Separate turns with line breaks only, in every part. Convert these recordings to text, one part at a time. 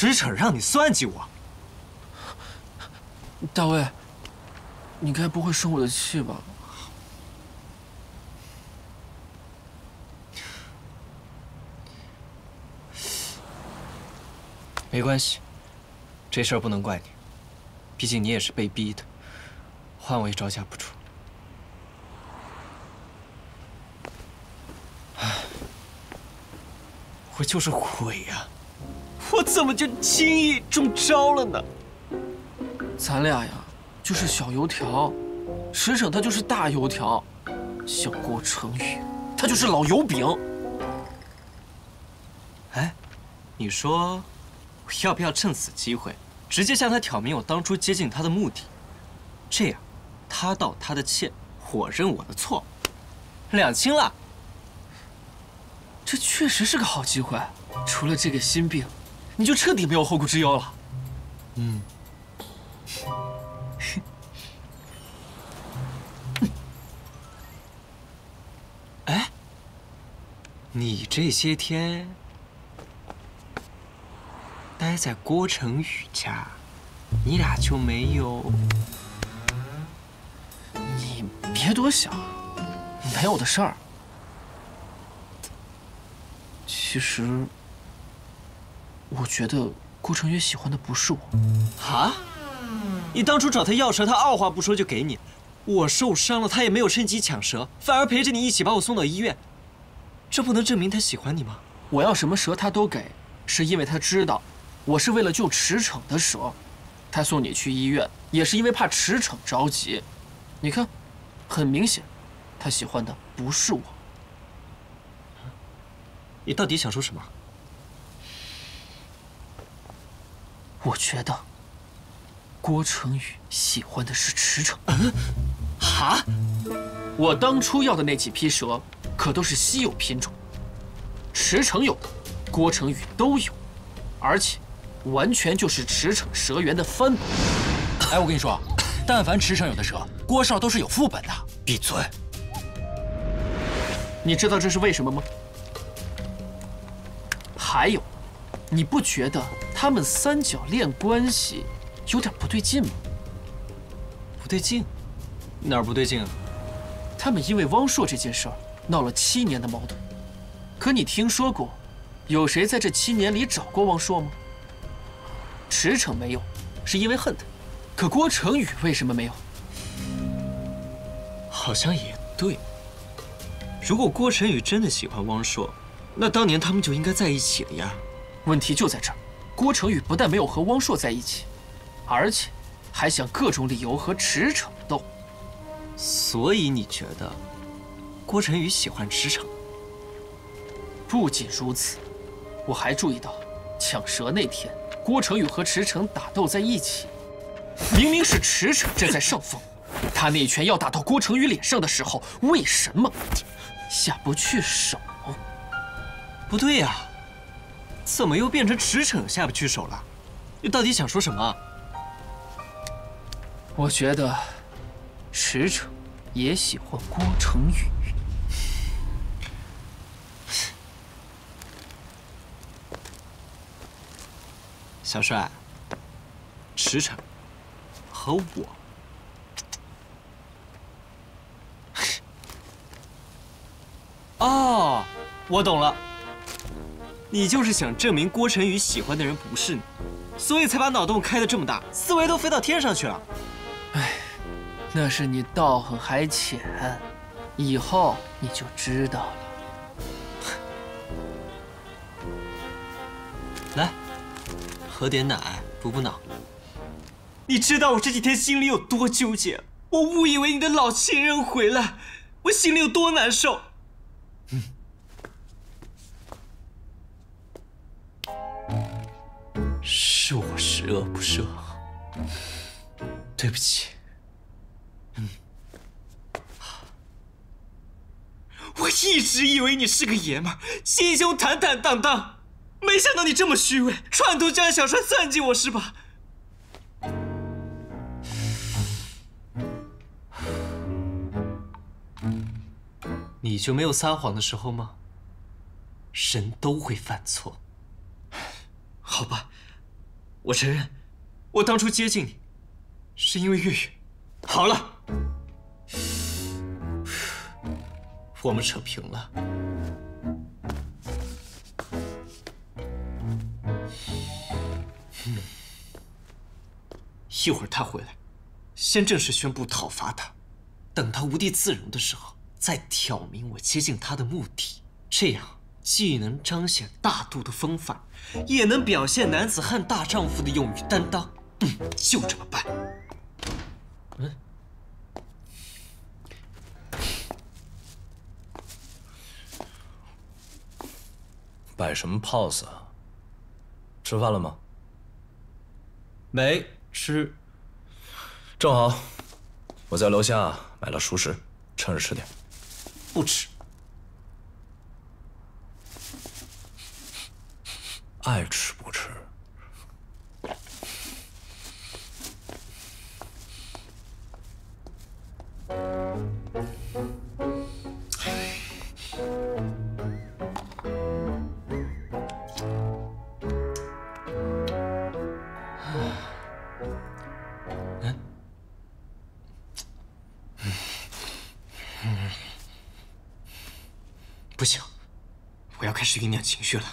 驰骋让你算计我？
大卫，你该不会生我的气吧？
没关系，这事儿不能怪你，毕竟你也是被逼的，换我也招架不住。唉，我就是鬼呀，我怎么就轻易中招了呢？
咱俩呀，就是小油条，驰骋他就是大油条，像郭成宇，他就是老油饼。
哎，你说，我要不要趁此机会，直接向他挑明我当初接近他的目的？这样，他道他的歉，我认我的错，两清了。
这确实是个好机会，除了这个心病，你就彻底没有后顾之忧了。
嗯。哎，你这些天待在郭成宇家，你俩就没有？
你别多想，没有的事儿。其实，我觉得郭成宇喜欢的不是我。
啊？你当初找他要蛇，他二话不说就给你。我受伤了，他也没有趁机抢蛇，反而陪着你一起把我送到医院。这不能证明他喜欢你吗？
我要什么蛇他都给，是因为他知道我是为了救驰骋的蛇。他送你去医院，也是因为怕驰骋着急。你看，很明显，他喜欢的不是我。
你到底想说什么？
我觉得郭成宇喜欢的是驰骋。
哈？
我当初要的那几批蛇，可都是稀有品种，驰骋有的，郭成宇都有，而且完全就是驰骋蛇园的翻版。
哎，我跟你说，但凡驰骋有的蛇，郭少都是有副本的。
闭嘴！
你知道这是为什么吗？还有，你不觉得他们三角恋关系有点不对劲吗？
不对劲？哪儿不对劲啊？
他们因为汪硕这件事儿闹了7年的矛盾。可你听说过，有谁在这7年里找过汪硕吗？驰骋没有，是因为恨他。可郭成宇为什么没有？
好像也对。如果郭成宇真的喜欢汪硕，那当年他们就应该在一起了呀。
问题就在这儿，郭成宇不但没有和汪硕在一起，而且还想各种理由和驰骋斗。
所以你觉得郭成宇喜欢驰骋？
不仅如此，我还注意到抢蛇那天，郭成宇和驰骋打斗在一起，明明是驰骋站在上风，他那拳要打到郭成宇脸上的时候，为什么下不去手？
不对呀，怎么又变成驰骋下不去手了？你到底想说什么？
我觉得驰骋也喜欢郭成宇。
小帅，驰骋和我，哦，我懂了。你就是想证明郭成宇喜欢的人不是你，所以才把脑洞开得这么大，思维都飞到天上去了。
哎，那是你道行还浅，以后你就知道了。
来，喝点奶补补脑。你知道我这几天心里有多纠结？我误以为你的老情人回来，我心里有多难受。是我十恶不赦，对不起。我一直以为你是个爷们儿，心胸坦坦荡荡，没想到你这么虚伪，串通江小川算计我是吧？你就没有撒谎的时候吗？人都会犯错。好吧，我承认，我当初接近你，是因为月月。好了，我们扯平了。一会儿他回来，先正式宣布讨伐他，等他无地自容的时候，再挑明我接近他的目的。这样既能彰显大度的风范，也能表现男子汉大丈夫的勇于担当。就这么办。
摆什么 pose 啊？吃饭了吗？
没吃。
正好，我在楼下买了熟食，趁热吃点。
不吃。
爱吃不吃？
不行，我要开始酝酿情绪了。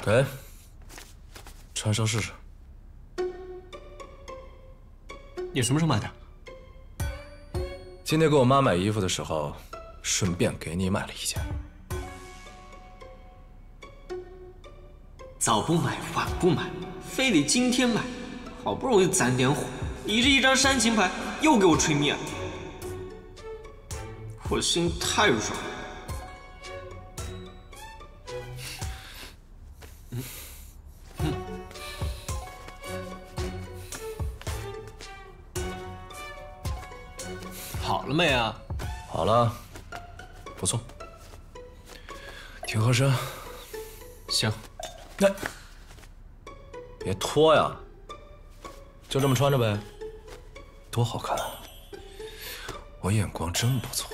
给，穿上试试。
你什么时候买的？
今天给我妈买衣服的时候，顺便给你买了一件。
早不买晚不买，非得今天买，好不容易攒点火，你这一张煽情牌又给我吹灭了，我心太软。好了没啊？
好了，不错，挺合身。
行，
那别脱呀，就这么穿着呗。多好看啊！我眼光真不错。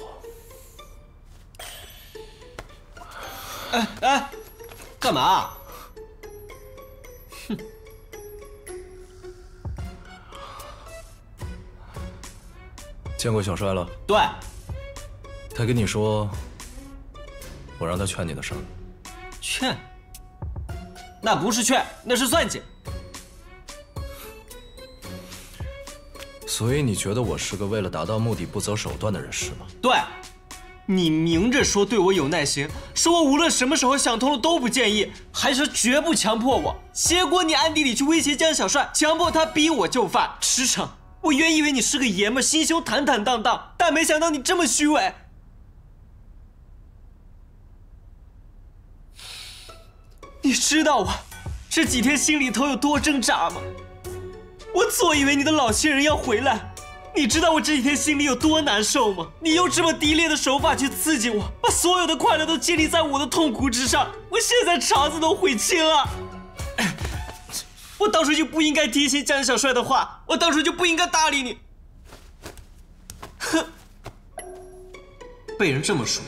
哎，干嘛？哼！
见过小帅了？
对。
他跟你说，我让他劝你的事儿。
劝？那不是劝，那是算计。
所以你觉得我是个为了达到目的不择手段的人是吗？
对。你明着说对我有耐心，说我无论什么时候想通了都不建议，还说绝不强迫我。结果你暗地里去威胁江小帅，强迫他逼我就范。驰骋，我原以为你是个爷们，心胸坦坦荡荡，但没想到你这么虚伪。你知道我这几天心里头有多挣扎吗？我左以为你的老情人要回来，你知道我这几天心里有多难受吗？你用这么低劣的手法去刺激我，把所有的快乐都建立在我的痛苦之上，我现在肠子都悔青了。我当初就不应该听信江小帅的话，我当初就不应该搭理你。哼，被人这么说，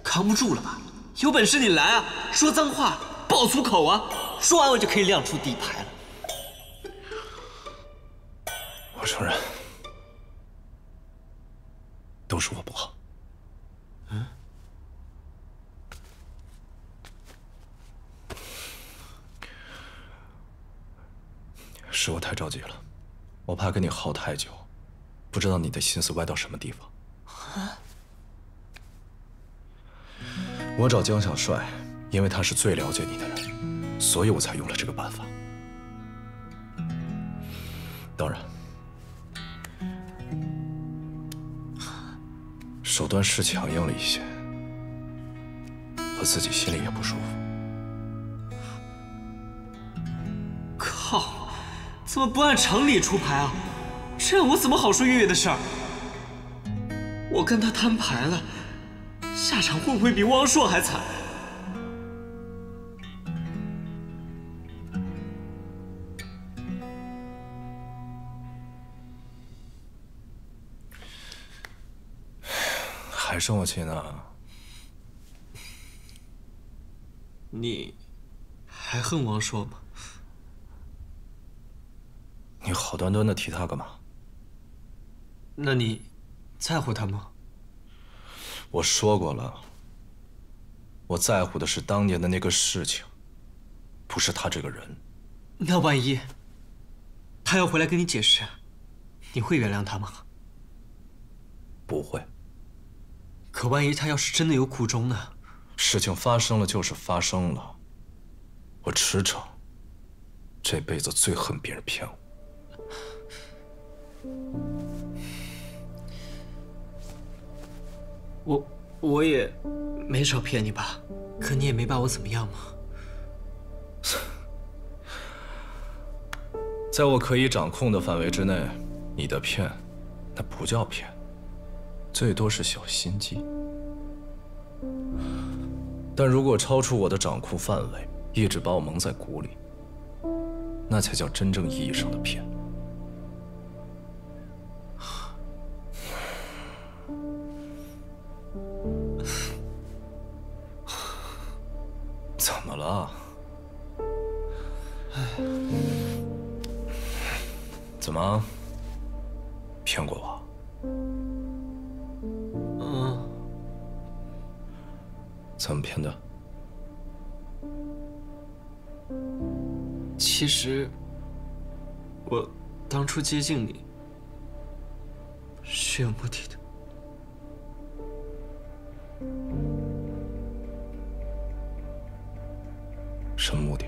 扛不住了吧？有本事你来啊，说脏话，爆粗口啊，说完我就可以亮出底牌了。
我承认，都是我不好。是我太着急了，我怕跟你耗太久，不知道你的心思歪到什么地方。我找江小帅，因为他是最了解你的人，所以我才用了这个办法。当然，手段是强硬了一些，我自己心里也不舒服。
靠！怎么不按常理出牌啊？这样我怎么好说月月的事儿？我跟他摊牌了，下场会不会比汪硕还惨？
还生我气呢？
你还恨汪硕吗？
你好端端的提他干嘛？
那你在乎他吗？
我说过了，我在乎的是当年的那个事情，不是他这个人。
那万一他要回来跟你解释，你会原谅他吗？
不会。
可万一他要是真的有苦衷呢？
事情发生了就是发生了。我驰骋这辈子最恨别人骗我。
我也没少骗你吧，可你也没把我怎么样嘛。
在我可以掌控的范围之内，你的骗，那不叫骗，最多是小心机。但如果超出我的掌控范围，一直把我蒙在鼓里，那才叫真正意义上的骗。怎么了？怎么？骗过我？
嗯。
怎么骗的？
其实，我当初接近你是有目的的。
什么目的？